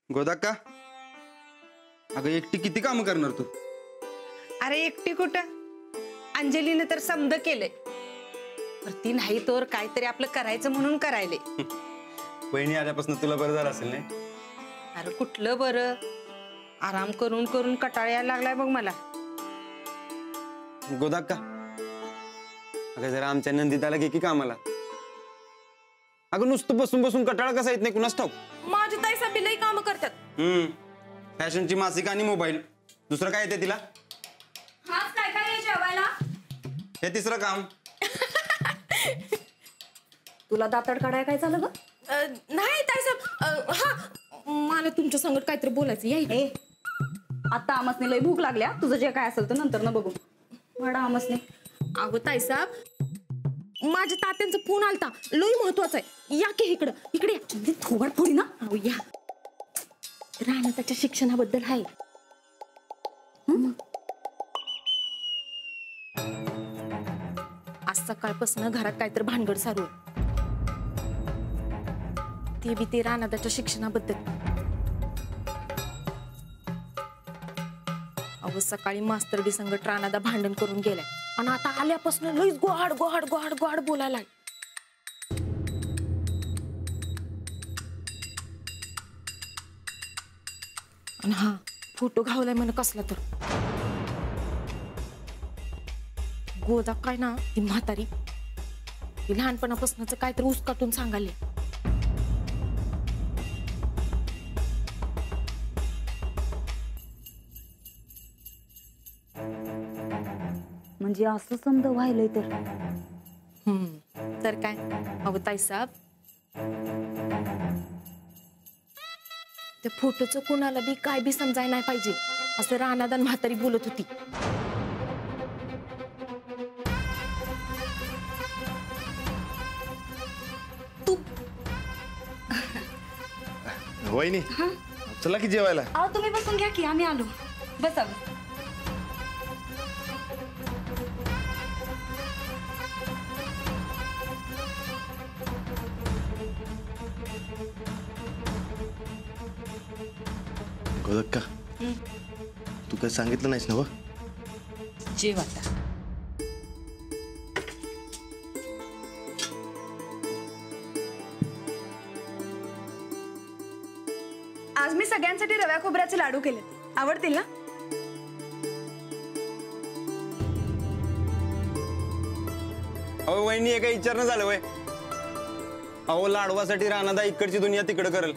गोदाक्का, अगं एकटी किती काम करणार तू? अरे एकटी कुठं, अंजलीने तर समद केलंय. पर ती नाही तर काहीतरी आपलं करायचं म्हणून करायले. बहिणी आल्यापासून तुला बरं झालं असेल नाही? अरे कुठलं बरं, आराम करून करून कटाळा यायला लागलाय बघ मला. गोदाक्का, अगं जरा आमच्या नंदिताला घे की कामाला. अगं नुसतं बसून बसून कटाळा कसा येत नाही कुणास ठाऊक. माझी ताई सभी लई काम करतात. फॅशनची मासिक आणि मोबाईल, दुसरं काय येते तिला? हाच काय काय जेवायला? हे तिसरं काम. तुला दातड काढाय काय झालं ग? नाही ताई साहेब, हा मला तुमच्या संगत काहीतरी बोलायचं. ए, आता आमसने लय भूक लागल्या, तुझं जे काय असेल तर नंतर न बघू. वाडा आमसने. अगो ताई साहेब, माझ्या तात्यांचा फोन आलता, लई महत्वाचा आहे. या की इकडं, इकडे या. थोबड फोडी ना. अहो या. राणा त्याच्या शिक्षणाबद्दल आहे. आज सकाळपासून घरात काहीतरी भानगड सारू आहे. ते बी ते राणादाच्या शिक्षणाबद्दल. अहो सकाळी मास्तर डी संगत राणादा भांडण करून गेलाय आणि आता आल्यापासून लईच गोहाड गोहाड गोहाड गोहाड बोलायला. आणि हा फोटो घावलाय म्हण कसला तर. गोदा काय ना ती म्हातारी, ती लहानपणापासूनच काहीतरी उसकाटून सांगाले. म्हणजे असं समज व्हायलंय तर. तर काय. अहो ताई साहेब, त्या फोटोचं कोणाला बी काय बी समजाय नाही पाहिजे असं राणादान म्हातारी बोलत होती. वहिनी, चला की जेवायला. अहो तुम्ही बसून घ्या की, आम्ही आलो. बसा. गोदक्का, तू काय सांगितलं नाहीस ना? जेव आता. आज मी सगळ्यांसाठी रव्या खोबऱ्याचे लाडू केले, आवडतील ना? अहो वहिनी, एका विचारणं झालं वय. अहो लाडवासाठी राणादा इकडची दुनिया तिकडं करल.